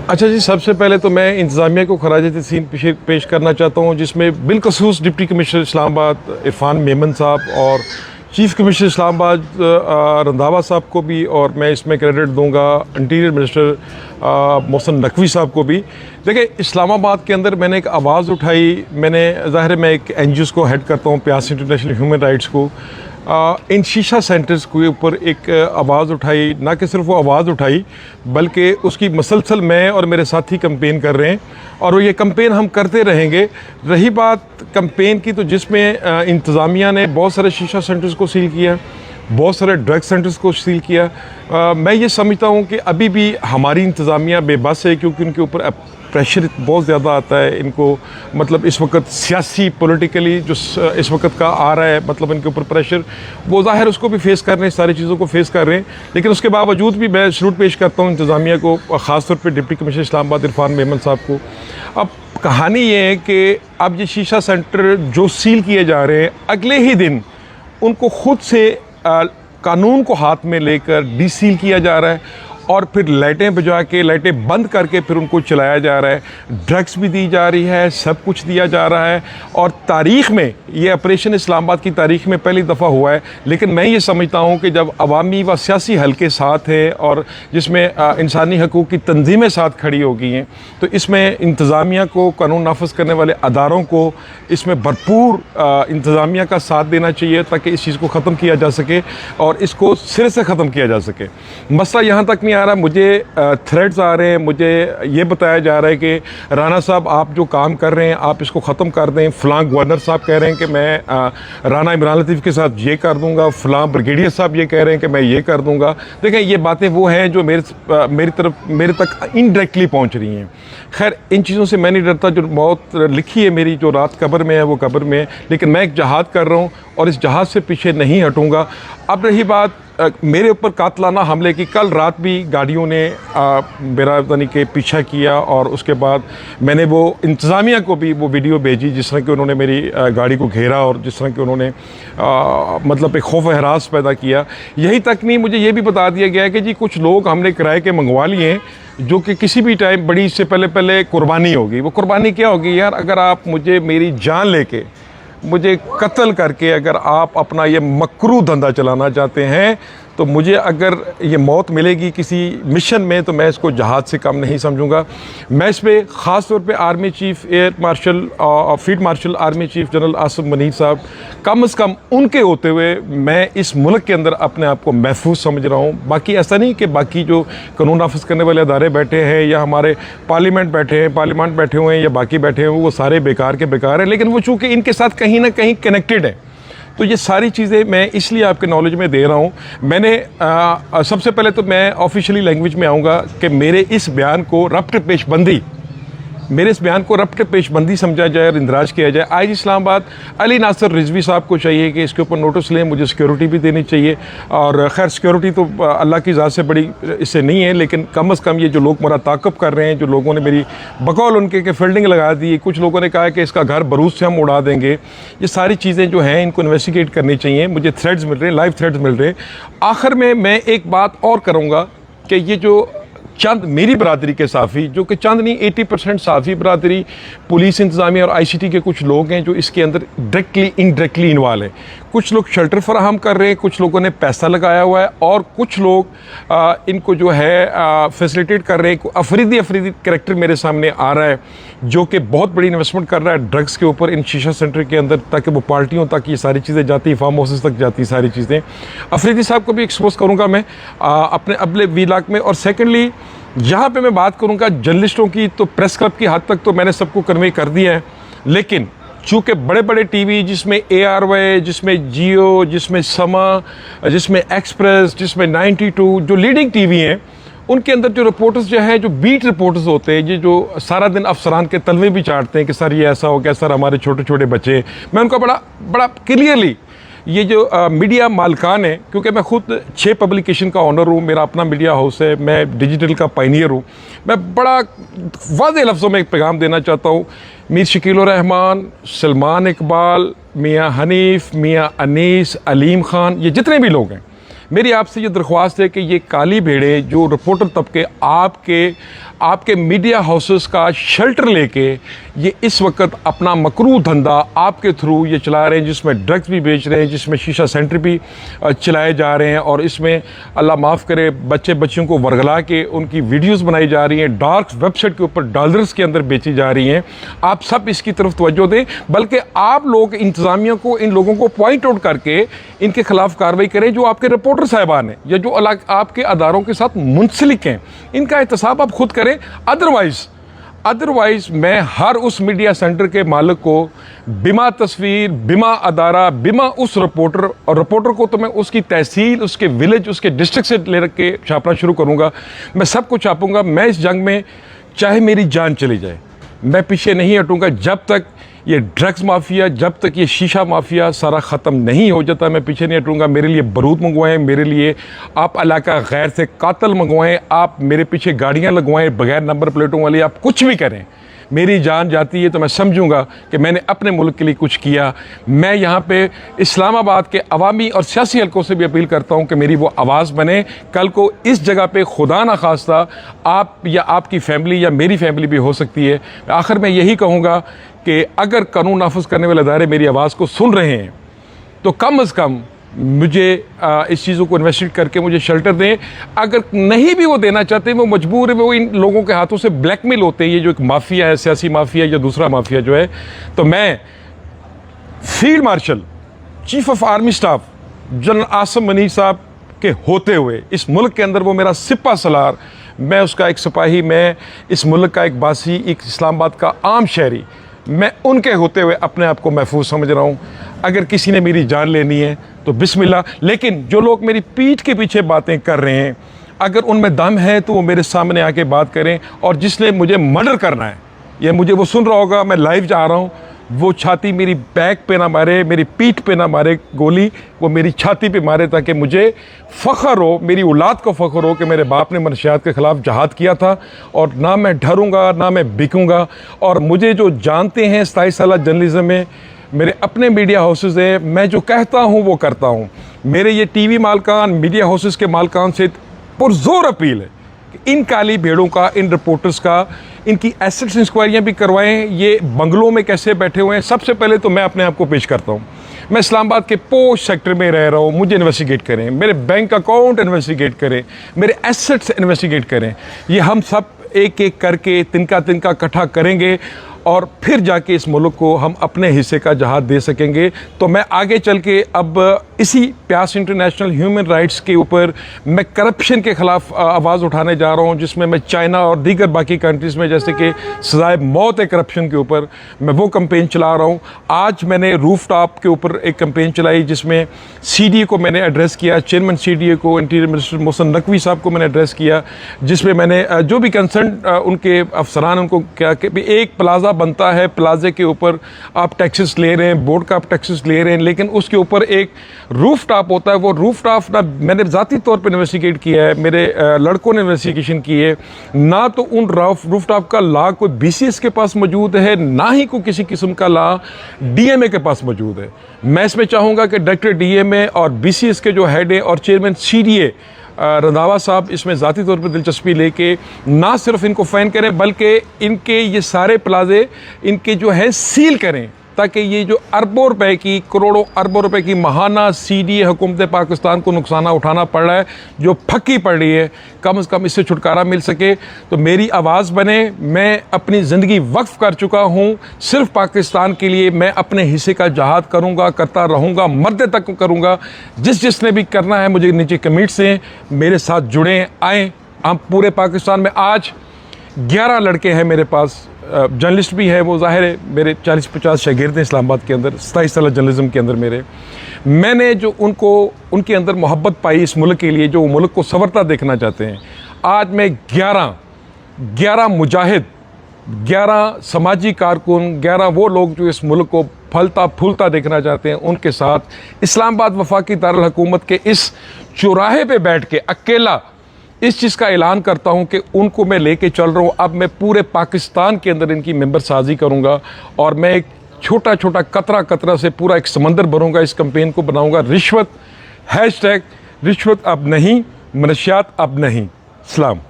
अच्छा जी, सबसे पहले तो मैं इंतज़ामिया को खराज तहसीन पेश करना चाहता हूँ, जिसमें बिलखसूस डिप्टी कमिश्नर इस्लामाबाद इरफान मेमन साहब और चीफ़ कमिश्नर इस्लामाबाद रंधावा साहब को भी, और मैं इसमें क्रेडिट दूंगा इंटीरियर मिनिस्टर मोहसिन नकवी साहब को भी। देखिए, इस्लामाबाद के अंदर मैंने एक आवाज़ उठाई, मैंने ज़ाहिर है मैं एक NGOs को हेड करता हूँ, प्यास इंटरनेशनल ह्यूमन राइट्स को। इन शीशा सेंटर्स के ऊपर एक आवाज़ उठाई, ना कि सिर्फ वो आवाज़ उठाई बल्कि उसकी मसलसल मैं और मेरे साथी कैंपेन कर रहे हैं, और ये कैंपेन हम करते रहेंगे। रही बात कैंपेन की, तो जिसमें इंतज़ामिया ने बहुत सारे शीशा सेंटर्स को सील किया, बहुत सारे ड्रग सेंटर्स को सील किया। मैं ये समझता हूँ कि अभी भी हमारी इंतज़ामिया बेबस है, क्योंकि उनके ऊपर प्रेशर बहुत ज़्यादा आता है इनको। मतलब इस वक्त सियासी पॉलिटिकली जो इस वक्त का आ रहा है, मतलब इनके ऊपर प्रेशर, वो ज़ाहिर उसको भी फेस कर रहे हैं, सारी चीज़ों को फेस कर रहे हैं। लेकिन उसके बावजूद भी मैं सलूट पेश करता हूँ इंतज़ामिया को, ख़ास तौर पे डिप्टी कमिश्नर इस्लामाबाद इरफान मेमन साहब को। अब कहानी ये है कि अब ये शीशा सेंटर जो सील किए जा रहे हैं, अगले ही दिन उनको खुद से कानून को हाथ में लेकर डीसील किया जा रहा है, और फिर लाइटें बुझा के, लाइटें बंद करके फिर उनको चलाया जा रहा है। ड्रग्स भी दी जा रही है, सब कुछ दिया जा रहा है, और तारीख़ में ये ऑपरेशन इस्लामाबाद की तारीख़ में पहली दफ़ा हुआ है। लेकिन मैं ये समझता हूँ कि जब अवामी व सियासी हलके साथ हैं और जिसमें इंसानी हकूक़ की तंजीमें साथ खड़ी हो गई हैं, तो इसमें इंतज़ामिया को, कानून नाफिज करने वाले अदारों को इसमें भरपूर इंतज़ामिया का साथ देना चाहिए, ताकि इस चीज़ को ख़त्म किया जा सके और इसको सिरे से ख़त्म किया जा सके। मसला यहाँ तक नहीं आ रहा, मुझे थ्रेड्स आ रहे हैं, मुझे ये बताया जा रहा है कि राना साहब आप जो काम कर रहे हैं आप इसको ख़त्म कर दें। फ़लाँ गवर्नर साहब कह रहे हैं कि मैं राना इमरान लतीफ़ के साथ ये कर दूंगा, फ़लाँ ब्रिगेडियर साहब ये कह रहे हैं कि मैं ये कर दूंगा। देखें, ये बातें वो हैं जो मेरे तक इनडायरेक्टली पहुँच रही हैं। खैर, इन चीज़ों से मैं नहीं डरता। जो मौत लिखी है मेरी, जो रात कब्र में है वो कब्र में है, लेकिन मैं एक जहाद कर रहा हूँ और इस जहाद से पीछे नहीं हटूँगा। अब रही बात मेरे ऊपर कातलाना हमले की, कल रात भी गाड़ियों ने मेरा यानी कि पीछा किया, और उसके बाद मैंने वो इंतज़ामिया को भी वो वीडियो भेजी जिस तरह कि उन्होंने मेरी गाड़ी को घेरा और जिस तरह कि उन्होंने मतलब एक खौफ हरास पैदा किया। यही तक नहीं, मुझे ये भी बता दिया गया है कि जी कुछ लोग हमने किराए के मंगवा लिए हैं, जो कि किसी भी टाइम बड़ी इससे पहले कुर्बानी होगी। वो कुर्बानी क्या होगी यार? अगर आप मुझे मेरी जान लेके, मुझे कत्ल करके अगर आप अपना ये मकरू धंधा चलाना चाहते हैं, तो मुझे अगर ये मौत मिलेगी किसी मिशन में, तो मैं इसको जहाद से कम नहीं समझूंगा। मैं इस पर ख़ास तौर पे आर्मी चीफ़ एयर मार्शल और field marshal army chief general Asim Munir साहब, कम से कम उनके होते हुए मैं इस मुल्क के अंदर अपने आप को महफूज समझ रहा हूँ। बाकी ऐसा नहीं कि बाकी जो कानून नाफिज करने वाले अदारे बैठे हैं या हमारे पार्लियामेंट बैठे हुए हैं या बाकी बैठे हुए हैं, वो सारे बेकार के बेकार हैं। लेकिन वो चूँकि इनके साथ कहीं ना कहीं कनेक्टेड है, तो ये सारी चीज़ें मैं इसलिए आपके नॉलेज में दे रहा हूँ। मैंने सबसे पहले तो मैं ऑफिशियली लैंग्वेज में आऊँगा कि मेरे इस बयान को रब्ट पेशबंदी समझा जाए और इंदराज किया जाए। आज इस्लामाबाद अली नासिर रिजवी साहब को चाहिए कि इसके ऊपर नोटिस लें, मुझे सिक्योरिटी भी देनी चाहिए। और खैर, सिक्योरिटी तो अल्लाह की ज़ात से बड़ी इससे नहीं है, लेकिन कम से कम ये जो लोग मेरा ताक़ब कर रहे हैं, जो लोगों ने मेरी बकौल उनके के फील्डिंग लगा दी, कुछ लोगों ने कहा है कि इसका घर बरूद से हम उड़ा देंगे, ये सारी चीज़ें जो हैं इनको इन्वेस्टिगेट करनी चाहिए। मुझे थ्रेड्स मिल रहे हैं, लाइव थ्रेड्स मिल रहे हैं। आखिर में मैं एक बात और करूँगा कि ये जो चंद मेरी बरादरी के साफ़ी, जो कि चंद नहीं 80% साफ़ी बरादरी, पुलिस इंतज़ामिया और ICT के कुछ लोग हैं जो इसके अंदर डायरेक्टली इनडायरेक्टली इन्वॉल्व हैं। कुछ लोग शेल्टर फराहम कर रहे हैं, कुछ लोगों ने पैसा लगाया हुआ है, और कुछ लोग इनको जो है फैसिलिटेट कर रहे हैं। अफरीदी कैरेक्टर मेरे सामने आ रहा है जो कि बहुत बड़ी इन्वेस्टमेंट कर रहा है ड्रग्स के ऊपर इन शीशा सेंटर के अंदर, ताकि वो पार्टियों तक ये सारी चीज़ें जाती, फार्म हाउसेस तक जाती सारी चीज़ें। अफरीदी साहब को भी एक्सपोज करूँगा मैं अपने अगले वीलाग में। और सेकेंडली, यहाँ पे मैं बात करूँगा जर्नलिस्टों की, तो प्रेस क्लब की हद तक तो मैंने सबको कन्वे कर दिया है। लेकिन चूँकि बड़े बड़े टीवी, जिसमें ARY, जिसमें जियो, जिसमें समा, जिसमें एक्सप्रेस, जिसमें 92, जो लीडिंग टीवी हैं, उनके अंदर जो रिपोर्टर्स जो हैं, जो बीट रिपोर्टर्स होते हैं, ये जो सारा दिन अफसरान के तलवे भी चाटते हैं कि सर ये ऐसा हो गया, सर हमारे छोटे छोटे बच्चे, मैं उनका बड़ा क्लियरली ये जो मीडिया मालकान है, क्योंकि मैं खुद 6 पब्लिकेशन का ऑनर हूँ, मेरा अपना मीडिया हाउस है, मैं डिजिटल का पायनियर हूँ। मैं बड़ा वाज़ेह लफ्ज़ों में एक पैगाम देना चाहता हूँ। मीर शकील रहमान, सलमान इकबाल, मियाँ हनीफ, मियाँ अनीस, अलीम ख़ान, ये जितने भी लोग हैं, मेरी आपसे ये दरख्वास्त है कि ये काली भेड़ें जो रिपोर्टर तबके आपके आपके मीडिया हाउसेस का शेल्टर लेके ये इस वक्त अपना मकरू धंधा आपके थ्रू ये चला रहे हैं, जिसमें ड्रग्स भी बेच रहे हैं, जिसमें शीशा सेंटर भी चलाए जा रहे हैं, और इसमें अल्लाह माफ़ करे बच्चे बच्चियों को वर्गला के उनकी वीडियोस बनाई जा रही हैं, डार्क वेबसाइट के ऊपर डॉलर्स के अंदर बेची जा रही हैं। आप सब इसकी तरफ तवज्जो दें, बल्कि आप लोग इंतज़ामिया को इन लोगों को पॉइंट आउट करके इनके खिलाफ कार्रवाई करें जो आपके रिपोर्टर साहिबान हैं या जो आपके अदारों के साथ मुंसलिक हैं। इनका एहतसाब आप खुद करें। अदरवाइज मैं हर उस मीडिया सेंटर के मालिक को बिमा तस्वीर, बिमा अदारा, बिमा उस रिपोर्टर, और रिपोर्टर को तो मैं उसकी तहसील, उसके विलेज, उसके डिस्ट्रिक्ट से ले रख के छापना शुरू करूँगा। मैं सबको छापूँगा। मैं इस जंग में चाहे मेरी जान चली जाए, मैं पीछे नहीं हटूँगा जब तक ये ड्रग्स माफिया, जब तक ये शीशा माफिया सारा ख़त्म नहीं हो जाता। मैं पीछे नहीं हटूँगा। मेरे लिए बारूद मंगवाएं, मेरे लिए आप इलाका गैर से कातल मंगवाएं, आप मेरे पीछे गाड़ियाँ लगवाएं बगैर नंबर प्लेटों वाली, आप कुछ भी करें। मेरी जान जाती है तो मैं समझूंगा कि मैंने अपने मुल्क के लिए कुछ किया। मैं यहाँ पे इस्लामाबाद के अवामी और सियासी हलकों से भी अपील करता हूँ कि मेरी वो आवाज़ बने। कल को इस जगह पे खुदा ना खास्ता आप या आपकी फैमिली या मेरी फैमिली भी हो सकती है। आखिर में यही कहूँगा कि अगर कानून नाफिज करने वाले अदारे मेरी आवाज़ को सुन रहे हैं तो कम अज़ कम मुझे इस चीज़ों को इन्वेस्टिगेट करके मुझे शेल्टर दें। अगर नहीं भी वो देना चाहते, वो मजबूर है, वो इन लोगों के हाथों से ब्लैकमेल होते हैं, ये जो एक माफिया है, सियासी माफिया या दूसरा माफिया जो है, तो मैं field marshal, chief of army staff general Asim Munir साहब के होते हुए इस मुल्क के अंदर वो मेरा सिपा सलार, मैं उसका एक सिपाही, मैं इस मुल्क का एक बासी, एक इस्लामाबाद का आम शहरी, मैं उनके होते हुए अपने आप को महफूज समझ रहा हूँ। अगर किसी ने मेरी जान लेनी है तो बिस्मिल्लाह। लेकिन जो लोग मेरी पीठ के पीछे बातें कर रहे हैं, अगर उनमें दम है तो वो मेरे सामने आके बात करें। और जिसने मुझे मर्डर करना है, या मुझे वो सुन रहा होगा, मैं लाइव जा रहा हूँ, वो छाती मेरी बैक पे ना मारे, मेरी पीठ पे ना मारे गोली, वो मेरी छाती पे मारे, ताकि मुझे फ़ख्र हो, मेरी औलाद को फ़ख्र हो कि मेरे बाप ने मनशियात के ख़िलाफ़ जहाद किया था। और ना मैं डरूँगा, ना मैं बिकूँगा। और मुझे जो जानते हैं 27 साल जर्नलिज्म में, मेरे अपने मीडिया हाउसेस हैं, मैं जो कहता हूँ वो करता हूँ। मेरे ये टीवी मालकान, मीडिया हाउसेस के मालकान से पुरजोर अपील है कि इन काली भेड़ों का, इन रिपोर्टर्स का, इनकी एसेट्स इंक्वायरियाँ भी करवाएं। ये बंगलों में कैसे बैठे हुए हैं, सबसे पहले तो मैं अपने आप को पेश करता हूँ। मैं इस्लामाबाद के पोश सेक्टर में रह रहा हूँ, मुझे इन्वेस्टिगेट करें, मेरे बैंक अकाउंट इन्वेस्टिगेट करें, मेरे एसेट्स इन्वेस्टिगेट करें। ये हम सब एक एक करके तिनका तिनका इकट्ठा करेंगे और फिर जाके इस मुल्क को हम अपने हिस्से का जहाद दे सकेंगे। तो मैं आगे चल के अब इसी प्यास इंटरनेशनल ह्यूमन राइट्स के ऊपर मैं करप्शन के ख़िलाफ़ आवाज़ उठाने जा रहा हूँ, जिसमें मैं चाइना और दीगर बाकी कंट्रीज़ में जैसे कि सजाए मौत है करप्शन के ऊपर, मैं वो कैंपेन चला रहा हूँ। आज मैंने रूफ टॉप के ऊपर एक कैंपेन चलाई जिसमें CDA को मैंने एड्रेस किया, चेयरमैन CDA को, इंटीरियर मिनिस्टर मोहसिन नकवी साहब को मैंने एड्रेस किया, जिसमें मैंने जो भी कंसर्न उनके अफसरान उनको क्या कि एक प्लाजा बनता है, प्लाजे के ऊपर आप टैक्सेस ले रहे हैं, बोर्ड का आप टैक्सेस ले रहे हैं, लेकिन उसके ऊपर एक रूफ टॉप होता है। वो रूफ टॉप ना मैंने ज़ाती तौर पे इन्वेस्टिगेट किया है, मेरे लड़कों ने इन्वेस्टिगेशन की है, ना तो उन रूफ टॉप का ला कोई BCS के पास मौजूद है, ना ही कोई किसी किस्म का ला DMA के पास मौजूद है। मैं इसमें चाहूँगा कि डायरेक्टर DMA और BCS के जो हेड है और चेयरमैन CDA रंधावा साहब इसमें ज़ाती तौर पर दिलचस्पी लेके ना सिर्फ इनको फ़ाइन करें, बल्कि इनके ये सारे प्लाजे इनके जो है सील करें, ताकि ये जो अरबों रुपए की, करोड़ों अरबों रुपए की महाना CDA हुकूमत पाकिस्तान को नुकसान उठाना पड़ रहा है, जो फक्की पड़ रही है, कम से कम इससे छुटकारा मिल सके। तो मेरी आवाज़ बने। मैं अपनी ज़िंदगी वक्फ कर चुका हूँ सिर्फ पाकिस्तान के लिए। मैं अपने हिस्से का जहाद करूँगा, करता रहूँगा, मरते तक करूँगा। जिसने भी करना है मुझे नीचे कमेंट से मेरे साथ जुड़ें, आएँ। हम पूरे पाकिस्तान में आज 11 लड़के हैं मेरे पास, जर्नलिस्ट भी है, वो ज़ाहिर है मेरे 40-50 शागिर्द हैं इस्लामाबाद के अंदर, 27 साल जर्नलिज्म के अंदर मेरे। मैंने जो उनके अंदर मोहब्बत पाई इस मुल्क के लिए, जो मुल्क को संवरता देखना चाहते हैं, आज मैं 11 मुजाहिद, 11 समाजी कारकुन, 11 वो लोग जो इस मुल्क को फलता फूलता देखना चाहते हैं, उनके साथ इस्लामाबाद वफाकी दारुल हुकूमत के इस चौराहे पे बैठ के अकेला इस चीज़ का ऐलान करता हूं कि उनको मैं लेके चल रहा हूं। अब मैं पूरे पाकिस्तान के अंदर इनकी मेंबर साजी करूंगा और मैं एक छोटा छोटा कतरा से पूरा एक समंदर भरूंगा। इस कैंपेन को बनाऊंगा रिश्वत #रिश्वत अब नहीं, मनशियात अब नहीं। सलाम।